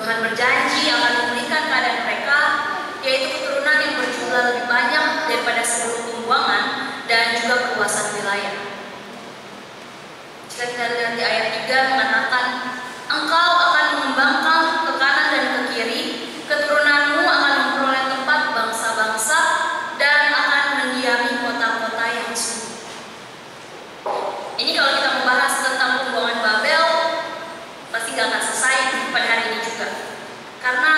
Tuhan berjanji akan memulihkan keadaan mereka, yaitu keturunan yang berjumlah lebih banyak daripada sebelum pembuangan dan juga perluasan wilayah. Jika kita lihat di ayat 3 mengatakan, engkau akan mengembangkan ke kanan dan ke kiri, keturunanmu akan memperoleh tempat bangsa-bangsa dan akan mendiami kota-kota yang sunyi. Ini kalau kita membahas tentang pembuangan Babel, pasti gak akan selesai pada hari ini juga. Karena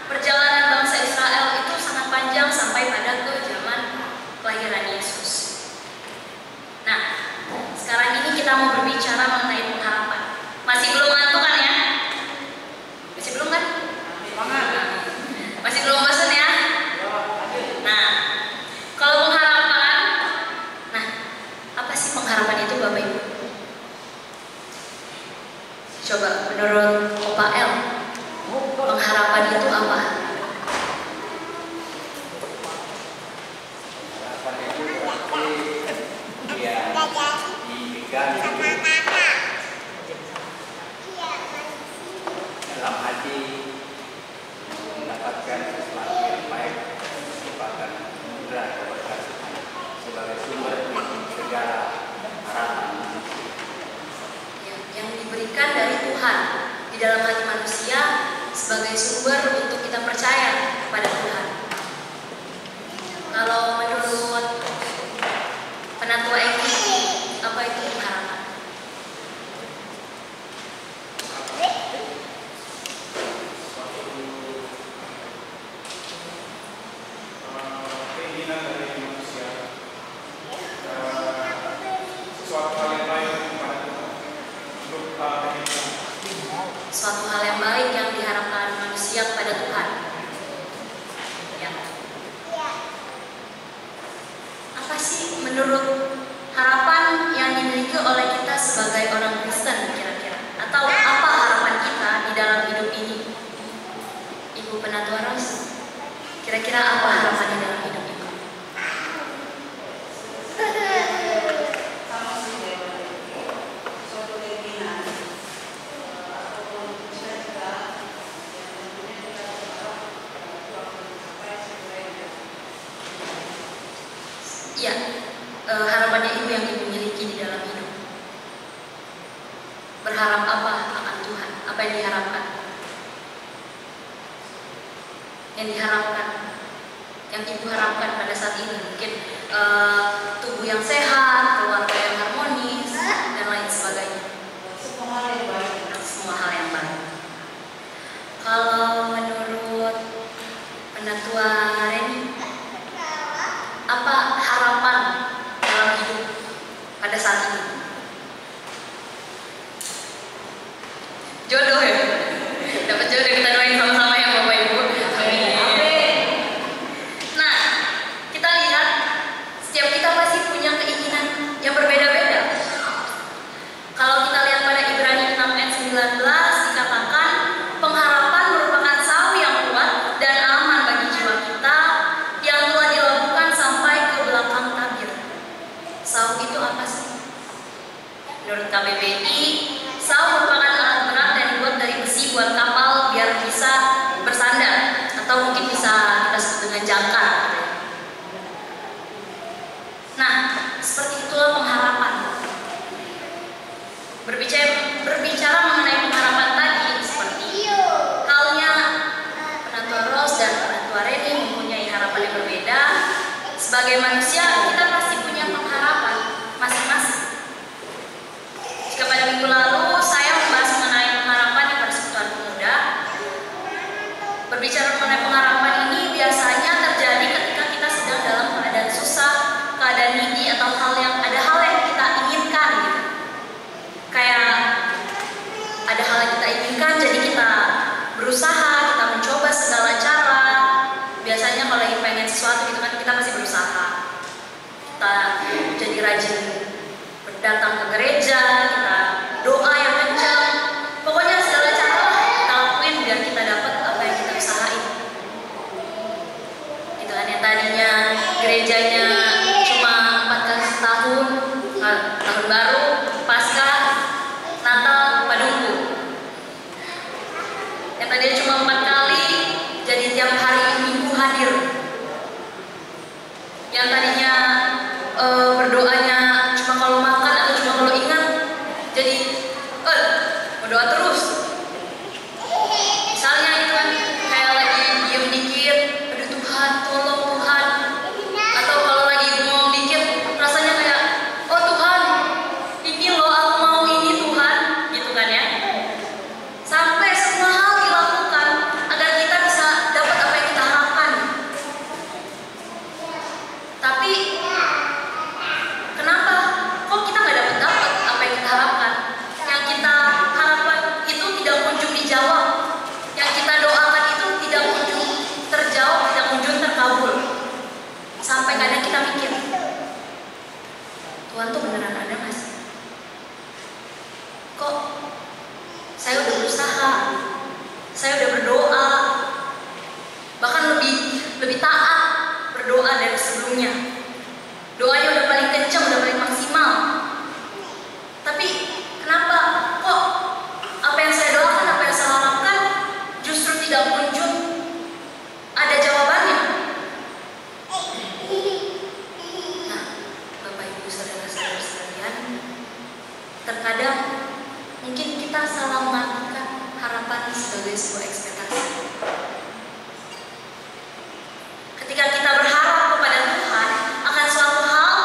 perjalanan bangsa Israel itu sangat panjang sampai pada ke zaman kelahiran Yesus. Nah, sekarang ini kita mau berbicara mengenai pengharapan. Masih belum ngantuk kan ya? Masih belum kan? Masih belum bosan ya? Nah, kalau pengharapan, nah apa sih pengharapan itu Bapak Ibu? Coba menurut Opa El, pengharapan itu apa? Harapan itu berarti dia dipegang dalam hati mendapatkan sesuatu yang baik merupakan anugerah keberkatan sebagai sumber segala harapan Yang diberikan dari Tuhan di dalam hati manusia sebagai sumber untuk kita percaya pada Tuhan. Kalau menurut Penatua Eki, apa itu pengharapan? Keinginan dari manusia, sesuatu hal yang baik kepada Tuhan untuk kehidupan. Suatu hal yang baik yang diharapkan manusia kepada Tuhan. Ya. Apa sih menurut harapan yang dimiliki oleh kita sebagai orang Kristen kira-kira? Atau apa harapan kita di dalam hidup ini? Ibu Penatua Ros, kira-kira apa harapannya dalam hidup ini? Ya, harapannya ibu yang ibu miliki di dalam hidup. Berharap apa akan Tuhan? Apa yang diharapkan? Yang diharapkan, yang ibu harapkan pada saat ini mungkin tubuh yang sehat, keluarga yang harmonis, dan lain sebagainya. Semua hal yang baik. Semua hal yang baik. Kalau menurut Penatua Reni, apa harapan dalam hidup pada saat ini? Jodoh ya? Dapat jodoh, kita doain sama-sama ya Bapak Ibu. Amin. Nah, kita lihat setiap kita pasti punya keinginan yang berbeda-beda. Kalau kita lihat pada Ibrani 6 ayat 19 dikatakan pengharapan merupakan sawi yang kuat dan aman bagi jiwa kita yang telah dilakukan sampai ke belakang tabir. Sawi itu apa sih? Menurut KBBI, sawi merupakan alat berat yang dibuat dari besi buat kapal biar bisa bersandar, atau mungkin bisa kita sebut dengan jangkar. Nah, seperti itulah pengharapan. Berbicara mengenai pengharapan tadi, seperti halnya Penatua Ros dan Penatua Reni mempunyai harapan yang berbeda. Sebagai manusia, kita pasti punya pengharapan masing-masing. Jika pada minggu lalu saya membahas mengenai pengharapan di Persekutuan Pemuda, berbicara mengenai pengharapan ini biasanya terjadi ketika kita sedang dalam keadaan susah, keadaan needy, atau ada hal yang kita inginkan gitu. Kayak ada hal yang kita inginkan, jadi kita berusaha, kita mencoba segala cara. Biasanya kalau lagi pengen sesuatu gitu kan, kita masih berusaha. Kita jadi rajin datang ke gereja, kita doa yang kencang. Pokoknya segala cara kita lakuin biar kita dapat apa yang kita usahain. Gitu kan, yang tadinya gerejanya cuma 4 kali setahun, tahun baru, Paskah, Natal, Padungku. Yang tadinya berdoa terus. Misalnya itu kan kayak lagi diem dikit, aduh Tuhan, tolong Tuhan. Atau kalau lagi ngomong dikit, rasanya kayak, oh Tuhan, ini loh aku mau ini Tuhan, gitu kan ya. Sampai semua hal dilakukan agar kita bisa dapat apa yang kita harapkan. Tapi kenapa kok kita nggak dapat apa yang kita harapkan? Yang kita harapkan itu tidak kunjung dijawab. Yang kita doakan itu tidak kunjung terjawab, tidak kunjung terkabul. Sampai kadang kita mikir, Tuhan tuh beneran ada nggak sih? Kok saya udah berusaha, saya udah berdoa, bahkan lebih taat berdoa dari sebelumnya. Doanya udah paling kencang, udah paling maksimal. Tapi kenapa kok apa yang saya doakan, apa yang saya harapkan justru tidak kunjung ada jawabannya? Nah, Bapak Ibu saudara-saudara sekalian, terkadang mungkin kita salah mengartikan harapan sebagai sebuah ekspektasi. Ketika kita berharap kepada Tuhan akan suatu hal,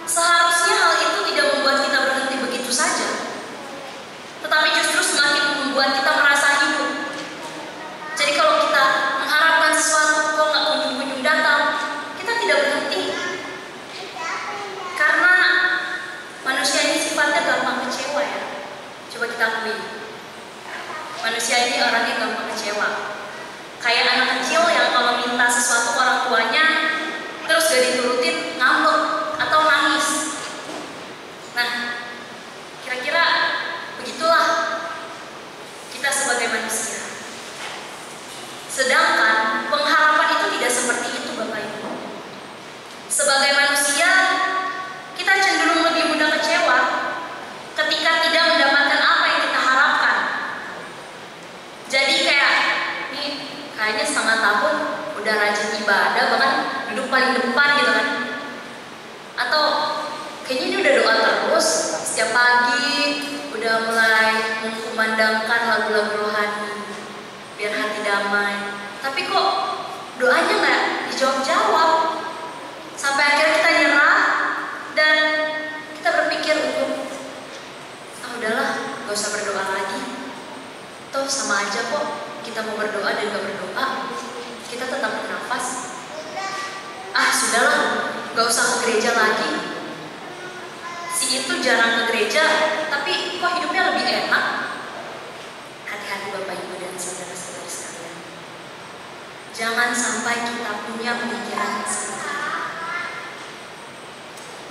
seharusnya hal itu tidak membuat kita berhenti begitu saja, tetapi justru semakin membuat kita merasa hidup. Jadi kalau kita mengharapkan sesuatu kok nggak kunjung-kunjung datang, kita tidak berhenti. Karena manusia ini sifatnya gampang kecewa ya. Coba kita akui, manusia ini orangnya gampang kecewa. Kayak anak kecil yang kalau minta sesuatu orang tuanya terus gak diturutin, ngambek atau nangis. Nah, kira-kira begitulah kita sebagai manusia. Sedangkan pengharapan itu tidak seperti itu Bapak Ibu. Sebagai manusia, kita cenderung lebih mudah kecewa ketika tidak mendapatkan apa yang kita harapkan. Jadi kayaknya setengah tahun udah rajin ibadah, bahkan duduk paling depan gitu kan. Atau kayaknya ini udah doa terus setiap pagi, udah mulai memandangkan lagu-lagu rohani biar hati damai. Tapi kok doanya nggak dijawab-jawab? Sampai akhirnya kita nyerah dan kita berpikir untuk udahlah, gak usah berdoa lagi. Toh sama aja kok kita mau berdoa dan gak berdoa, kita tetap bernafas. Sudahlah, gak usah ke gereja lagi. Si itu jarang ke gereja, tapi kok hidupnya lebih enak. Hati-hati Bapak Ibu dan saudara-saudari sekalian. Jangan sampai kita punya pemikiran seperti itu.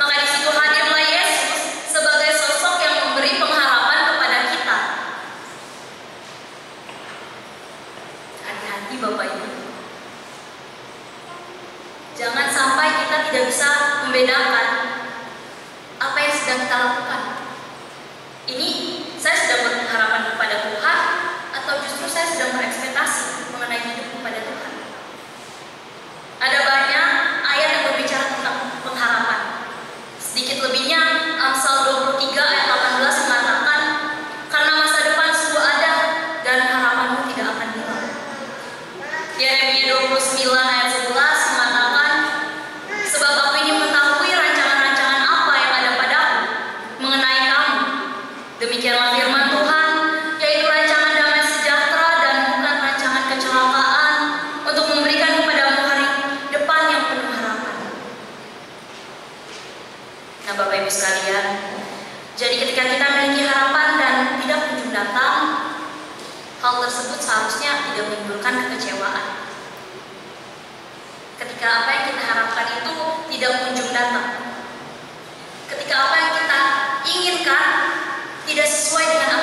Maka di situ hadirlah Yesus sebagai sosok yang memberi pengharapan kepada kita. Hati-hati Bapak Ibu. Jangan sampai kita tidak bisa membedakan apa yang sedang kita lakukan. Ini saya sedang berharapan kepada Tuhan atau justru saya sedang berekspektasi mengenai hidup kepada Tuhan. Ada banyak ayat yang berbicara tentang pengharapan. Sedikit lebihnya Amsal 23 ayat 18 mengatakan, karena masa depan sungguh ada dan harapanmu tidak akan hilang. Yeremia 29 ayat 11 mengatakan, sebab aku ingin mengetahui rancangan-rancangan apa yang ada padaku mengenai kamu. Demikianlah firman Tuhan, yaitu rancangan damai sejahtera dan bukan rancangan kecelakaan, untuk memberikan kepadamu hari depan yang penuh harapan. Nah Bapak Ibu sekalian, jadi ketika kita memiliki harapan dan tidak kunjung datang, hal tersebut seharusnya tidak menimbulkan kekecewaan. Ketika apa yang kita harapkan itu tidak kunjung datang, ketika apa yang kita inginkan tidak sesuai dengan